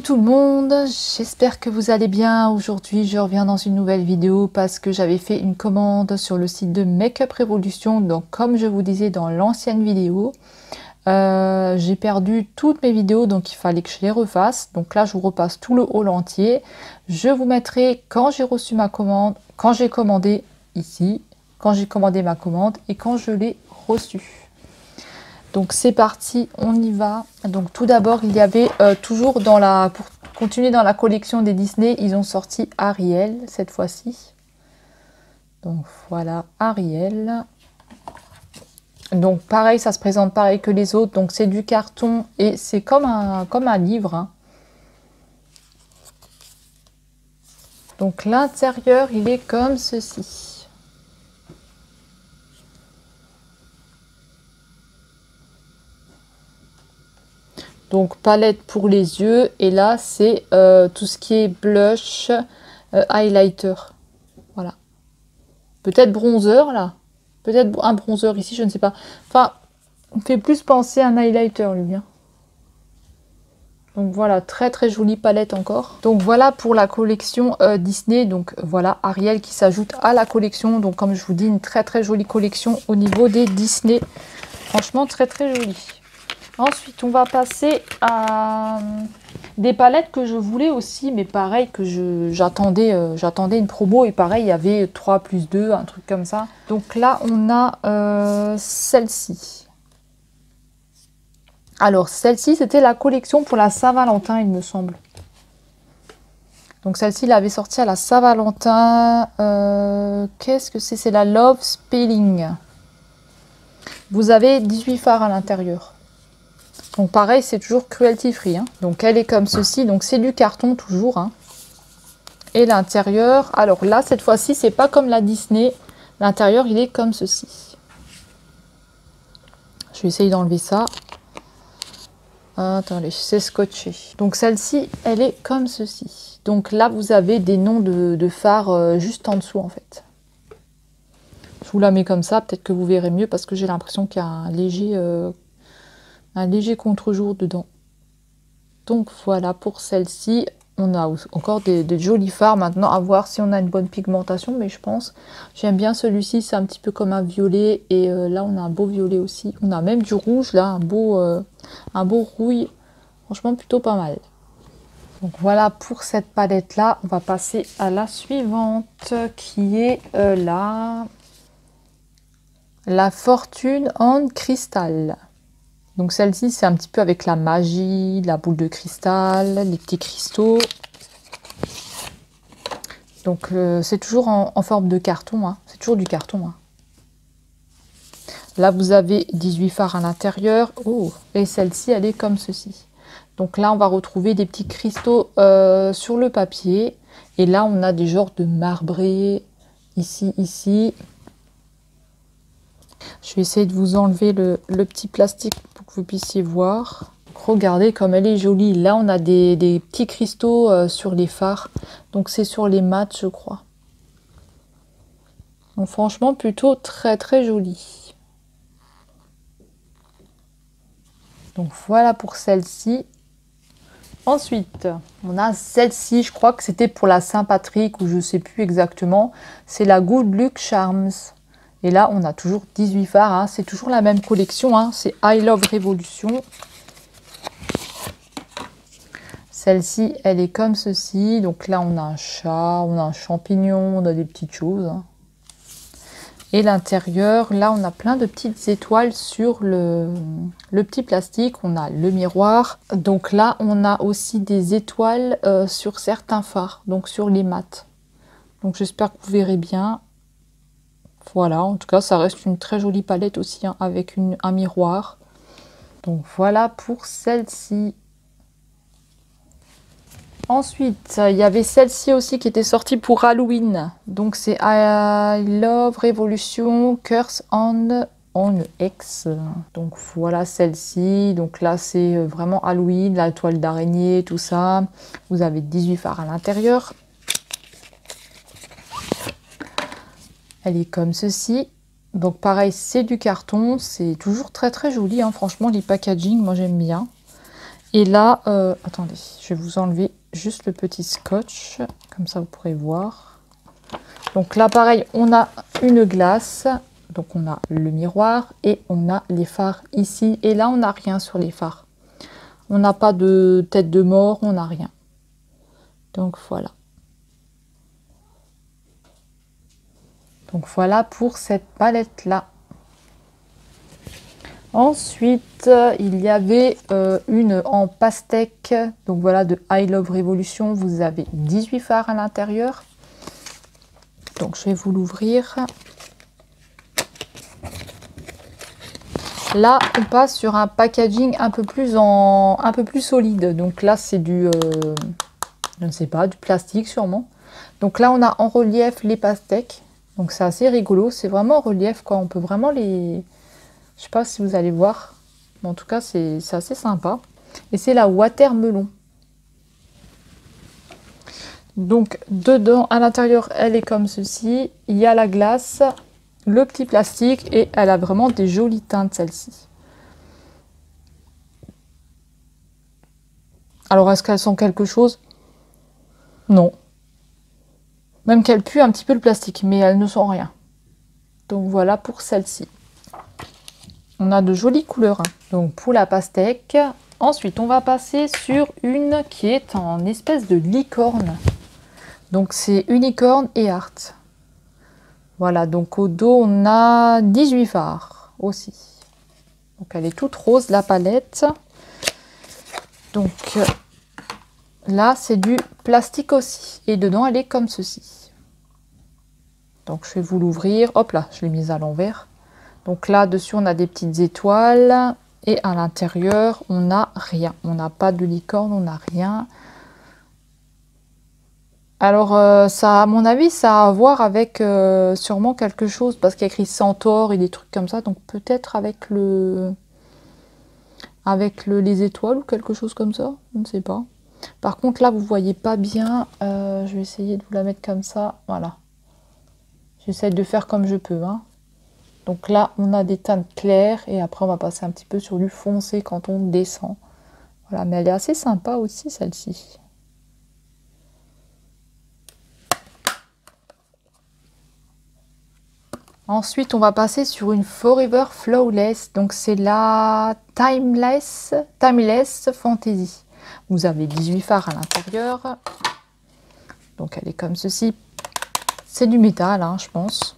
tout le monde, j'espère que vous allez bien. Aujourd'hui je reviens dans une nouvelle vidéo parce que j'avais fait une commande sur le site de Make-up Revolution. Donc comme je vous disais dans l'ancienne vidéo, j'ai perdu toutes mes vidéos, donc il fallait que je les refasse. Donc là je vous repasse tout le haul entier. Je vous mettrai quand j'ai reçu ma commande, quand j'ai commandé ici, quand j'ai commandé ma commande et quand je l'ai reçue. Donc c'est parti, on y va. Donc tout d'abord, il y avait toujours pour continuer dans la collection des Disney, ils ont sorti Ariel cette fois-ci. Donc voilà, Ariel. Donc pareil, ça se présente pareil que les autres. Donc c'est du carton et c'est comme un livre, hein. Donc l'intérieur, il est comme ceci. Donc palette pour les yeux, et là c'est tout ce qui est blush, highlighter, voilà. Peut-être bronzer là, peut-être un bronzer ici, je ne sais pas. Enfin, on fait plus penser à un highlighter lui, hein. Donc voilà, très très jolie palette encore. Donc voilà pour la collection Disney. Donc voilà, Ariel qui s'ajoute à la collection. Donc comme je vous dis, une très très jolie collection au niveau des Disney. Franchement très très jolie. Ensuite, on va passer à des palettes que je voulais aussi, mais pareil, que j'attendais une promo, et pareil, il y avait 3 plus 2, un truc comme ça. Donc là, on a celle-ci. Alors, celle-ci, c'était la collection pour la Saint-Valentin, il me semble. Donc celle-ci, il avait sorti à la Saint-Valentin. Qu'est-ce que c'est? C'est la Love Spelling. Vous avez 18 fards à l'intérieur. Donc pareil, c'est toujours cruelty free, hein. Donc elle est comme ceci, donc c'est du carton toujours, hein. Et l'intérieur, alors là cette fois-ci c'est pas comme la Disney, l'intérieur il est comme ceci. Je vais essayer d'enlever ça. Attendez, c'est scotché. Donc celle-ci elle est comme ceci. Donc là vous avez des noms de fards juste en dessous en fait. Je vous la mets comme ça, peut-être que vous verrez mieux parce que j'ai l'impression qu'il y a un léger contre-jour dedans. Donc voilà pour celle-ci. On a encore des jolis fards maintenant, à voir si on a une bonne pigmentation, mais je pense. J'aime bien celui-ci, c'est un petit peu comme un violet, et là on a un beau violet aussi. On a même du rouge là, un beau rouille. Franchement plutôt pas mal. Donc voilà pour cette palette là. On va passer à la suivante qui est la Fortune en cristal. Donc celle-ci, c'est un petit peu avec la magie, la boule de cristal, les petits cristaux. Donc c'est toujours en forme de carton, hein. C'est toujours du carton, hein. Là, vous avez 18 fards à l'intérieur. Oh, et celle-ci, elle est comme ceci. Donc là, on va retrouver des petits cristaux sur le papier. Et là, on a des genres de marbré. Ici. Je vais essayer de vous enlever le petit plastique pour que vous puissiez voir. Donc, regardez comme elle est jolie. Là, on a des petits cristaux sur les fards. Donc, c'est sur les mats, je crois. Donc, franchement, plutôt très, très joli. Donc, voilà pour celle-ci. Ensuite, on a celle-ci. Je crois que c'était pour la Saint-Patrick ou je ne sais plus exactement. C'est la Good Luck Charms. Et là, on a toujours 18 fards, hein. C'est toujours la même collection, hein. C'est I Love Revolution. Celle-ci, elle est comme ceci. Donc là, on a un chat, on a un champignon, on a des petites choses, hein. Et l'intérieur, là, on a plein de petites étoiles sur le petit plastique. On a le miroir. Donc là, on a aussi des étoiles sur certains fards, donc sur les mats. Donc j'espère que vous verrez bien. Voilà, en tout cas, ça reste une très jolie palette aussi, hein, avec un miroir. Donc voilà pour celle-ci. Ensuite, il y avait celle-ci aussi qui était sortie pour Halloween. Donc c'est I Love Revolution Curse on X. Donc voilà celle-ci. Donc là, c'est vraiment Halloween, la toile d'araignée, tout ça. Vous avez 18 fards à l'intérieur. Elle est comme ceci. Donc pareil, c'est du carton. C'est toujours très très joli, hein. Franchement, les packaging, moi j'aime bien. Et là, attendez, je vais vous enlever juste le petit scotch, comme ça vous pourrez voir. Donc là, pareil, on a une glace, donc on a le miroir et on a les fards ici. Et là, on n'a rien sur les fards. On n'a pas de tête de mort, on n'a rien. Donc voilà. Donc voilà pour cette palette-là. Ensuite, il y avait une en pastèque, donc voilà, de I Love Revolution. Vous avez 18 fards à l'intérieur. Donc je vais vous l'ouvrir. Là, on passe sur un packaging un peu plus solide. Donc là, c'est du, je ne sais pas, du plastique sûrement. Donc là, on a en relief les pastèques. Donc c'est assez rigolo. C'est vraiment en relief, quoi. On peut vraiment les... Je sais pas si vous allez voir. Mais en tout cas, c'est assez sympa. Et c'est la watermelon. Donc dedans, à l'intérieur, elle est comme ceci. Il y a la glace, le petit plastique et elle a vraiment des jolies teintes, celle-ci. Alors, est-ce qu'elles sont quelque chose? Non. Même qu'elles puent un petit peu le plastique, mais elles ne sont rien. Donc voilà pour celle-ci. On a de jolies couleurs, hein. Donc pour la pastèque. Ensuite, on va passer sur une qui est en espèce de licorne. Donc c'est unicorne et art. Voilà, donc au dos, on a 18 fards aussi. Donc elle est toute rose, la palette. Donc là, c'est du plastique aussi. Et dedans, elle est comme ceci. Donc je vais vous l'ouvrir. Hop là, je l'ai mise à l'envers. Donc là, dessus, on a des petites étoiles. Et à l'intérieur, on n'a rien. On n'a pas de licorne, on n'a rien. Alors, ça, à mon avis, ça a à voir avec sûrement quelque chose. Parce qu'il y a écrit Centaure et des trucs comme ça. Donc peut-être avec les étoiles ou quelque chose comme ça. Je ne sais pas. Par contre, là, vous voyez pas bien. Je vais essayer de vous la mettre comme ça. Voilà. J'essaie de faire comme je peux, hein. Donc là, on a des teintes claires et après, on va passer un petit peu sur du foncé quand on descend. Voilà, mais elle est assez sympa aussi, celle-ci. Ensuite, on va passer sur une Forever Flawless. Donc, c'est la Timeless Fantasy. Vous avez 18 fards à l'intérieur. Donc, elle est comme ceci. C'est du métal, hein, je pense.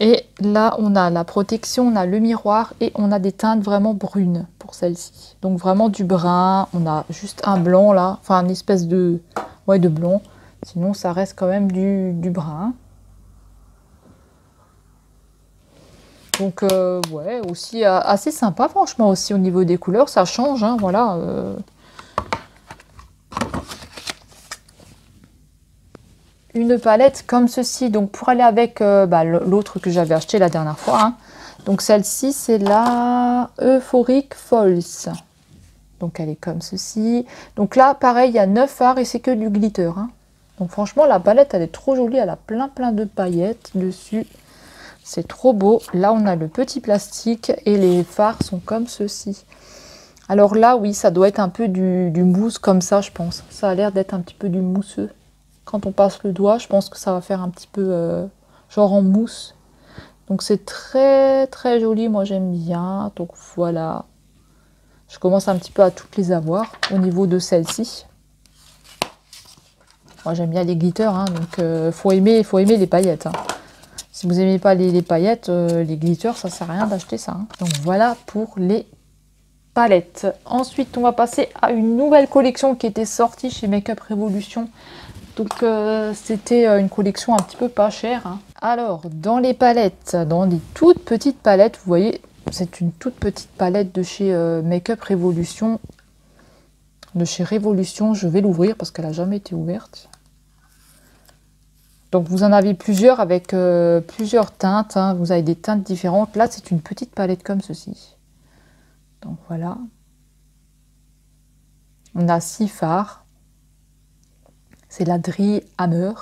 Et là, on a la protection, on a le miroir et on a des teintes vraiment brunes pour celle-ci. Donc vraiment du brun, on a juste un blanc là, enfin une espèce de, ouais, de blanc. Sinon, ça reste quand même du brun. Donc ouais, aussi assez sympa franchement aussi au niveau des couleurs, ça change, hein, voilà. Une palette comme ceci, donc pour aller avec l'autre que j'avais acheté la dernière fois, hein. Donc celle-ci, c'est la Euphoric Falls. Donc elle est comme ceci. Donc là, pareil, il y a 9 fards et c'est que du glitter, hein. Donc franchement, la palette, elle est trop jolie. Elle a plein de paillettes dessus. C'est trop beau. Là, on a le petit plastique et les fards sont comme ceci. Alors là, oui, ça doit être un peu du mousse comme ça, je pense. Ça a l'air d'être un petit peu du mousseux. Quand on passe le doigt, je pense que ça va faire un petit peu genre en mousse. Donc c'est très joli, moi j'aime bien. Donc voilà. Je commence un petit peu à toutes les avoir au niveau de celle-ci. Moi j'aime bien les glitters, hein, donc faut aimer les paillettes, hein. Si vous n'aimez pas les paillettes, les glitters, ça sert à rien d'acheter ça, hein. Donc voilà pour les palettes. Ensuite, on va passer à une nouvelle collection qui était sortie chez Makeup Revolution. Donc c'était une collection un petit peu pas chère, hein. Alors, dans les palettes, dans des toutes petites palettes, vous voyez, c'est une toute petite palette de chez Makeup Revolution. De chez Révolution, je vais l'ouvrir parce qu'elle n'a jamais été ouverte. Donc vous en avez plusieurs avec plusieurs teintes, hein. Vous avez des teintes différentes. Là, c'est une petite palette comme ceci. Donc voilà. On a 6 fards. C'est la Dry Hammer.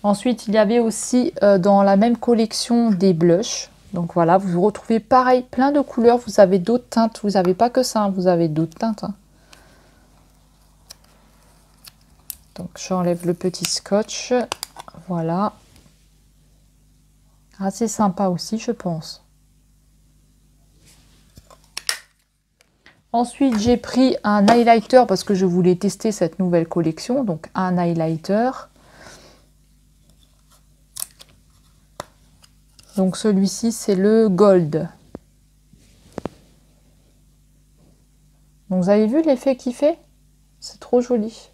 Ensuite, il y avait aussi dans la même collection des blushs. Donc voilà, vous retrouvez pareil, plein de couleurs. Vous avez d'autres teintes. Vous n'avez pas que ça, hein, vous avez d'autres teintes. Hein. Donc j'enlève le petit scotch. Voilà. Assez sympa aussi, je pense. Ensuite, j'ai pris un highlighter parce que je voulais tester cette nouvelle collection. Donc un highlighter. Donc celui-ci, c'est le Gold. Donc vous avez vu l'effet qu'il fait? C'est trop joli.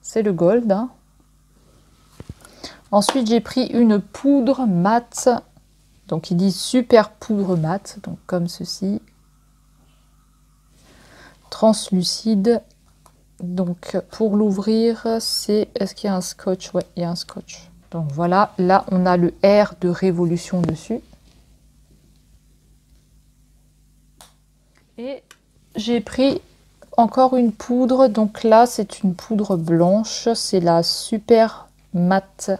C'est le Gold. Hein. Ensuite, j'ai pris une poudre mat. Donc il dit super poudre mat. Donc comme ceci. Translucide. Donc pour l'ouvrir, c'est... Est-ce qu'il y a un scotch? Ouais, il y a un scotch. Donc voilà, là on a le R de Révolution dessus. Et j'ai pris encore une poudre. Donc là c'est une poudre blanche. C'est la Super Matte.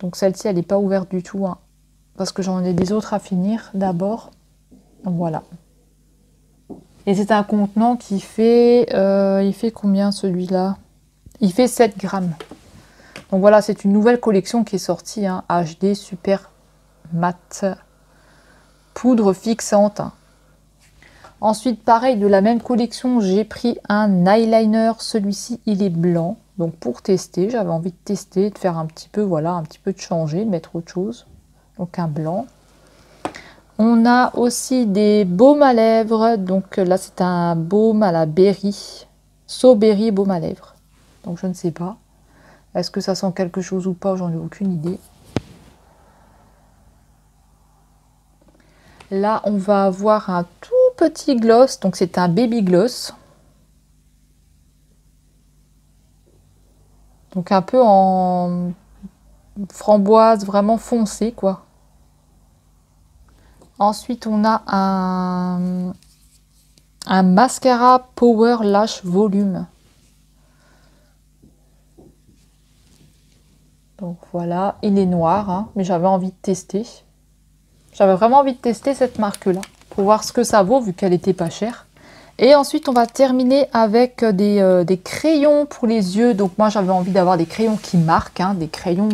Donc celle-ci elle n'est pas ouverte du tout. Hein, parce que j'en ai des autres à finir d'abord. Voilà. Et c'est un contenant qui fait... il fait combien celui-là? Il fait 7 grammes. Donc voilà, c'est une nouvelle collection qui est sortie, hein, HD Super Matte poudre fixante. Ensuite, pareil, de la même collection, j'ai pris un eyeliner. Celui-ci, il est blanc. Donc pour tester, j'avais envie de tester, de faire un petit peu, voilà, un petit peu de changer, de mettre autre chose. Donc un blanc. On a aussi des baumes à lèvres. Donc là, c'est un baume à la berry. So Berry baume à lèvres. Donc je ne sais pas. Est-ce que ça sent quelque chose ou pas? J'en ai aucune idée. Là, on va avoir un tout petit gloss. Donc, c'est un baby gloss. Donc, un peu en framboise, vraiment foncé, quoi. Ensuite, on a un mascara Power Lash Volume. Donc voilà, il est noir, hein, mais j'avais envie de tester. J'avais vraiment envie de tester cette marque-là, pour voir ce que ça vaut, vu qu'elle était pas chère. Et ensuite, on va terminer avec des crayons pour les yeux. Donc moi, j'avais envie d'avoir des crayons qui marquent, hein, des crayons...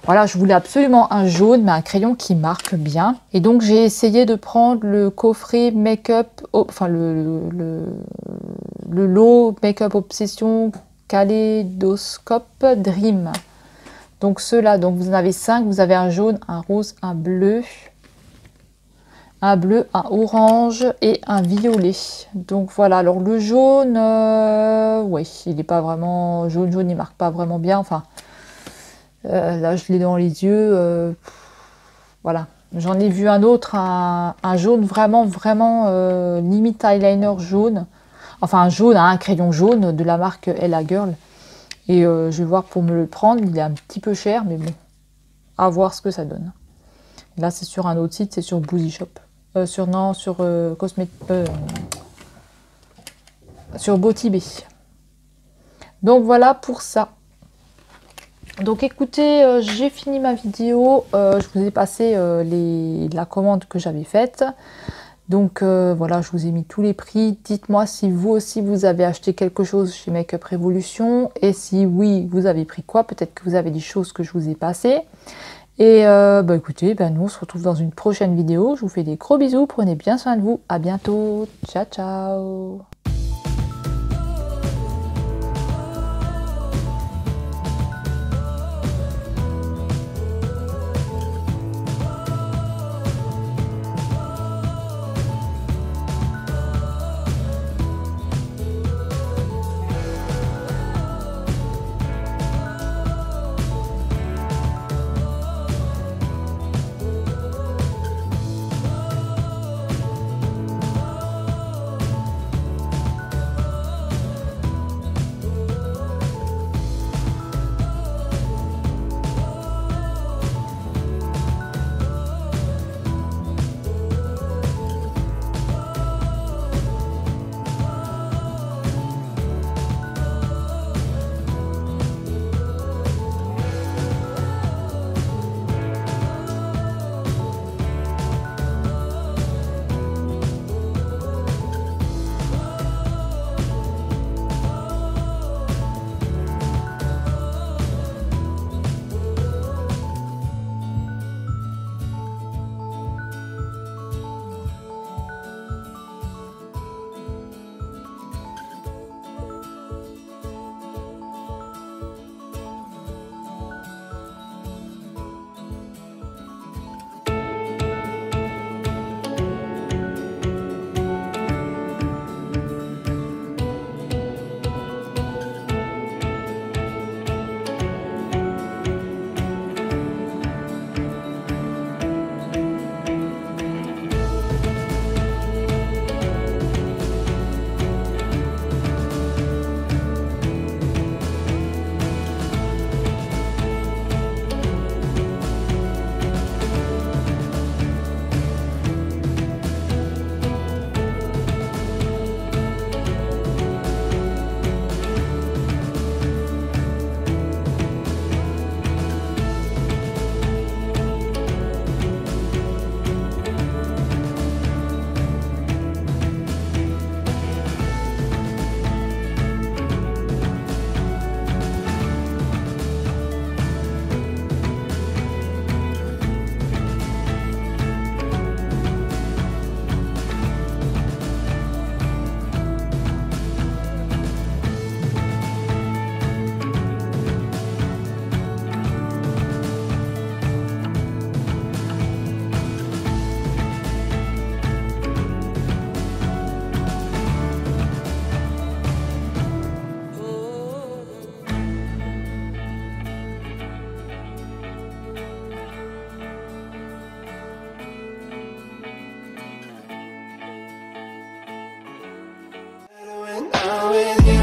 voilà, je voulais absolument un jaune, mais un crayon qui marque bien. Et donc, j'ai essayé de prendre le coffret Make-up, enfin le lot Make-up Obsession Kaléidoscope Dream. Donc ceux-là, donc vous en avez 5, vous avez un jaune, un rose, un bleu, un orange et un violet. Donc voilà, alors le jaune, oui, il n'est pas vraiment jaune, il marque pas vraiment bien, enfin, là je l'ai dans les yeux, voilà. J'en ai vu un autre, un jaune vraiment limite eyeliner jaune, enfin un jaune, un crayon jaune de la marque Ella Girl. Et je vais voir pour me le prendre, il est un petit peu cher, mais bon, à voir ce que ça donne. Là, c'est sur un autre site, c'est sur Boozy Shop. Sur Botibé. Donc voilà pour ça. Donc écoutez, j'ai fini ma vidéo. Je vous ai passé la commande que j'avais faite. Donc voilà, je vous ai mis tous les prix. Dites-moi si vous aussi vous avez acheté quelque chose chez Make-up Révolution. Et si oui, vous avez pris quoi? Peut-être que vous avez des choses que je vous ai passées. Et bah écoutez, nous on se retrouve dans une prochaine vidéo. Je vous fais des gros bisous. Prenez bien soin de vous. À bientôt. Ciao, ciao. down with you.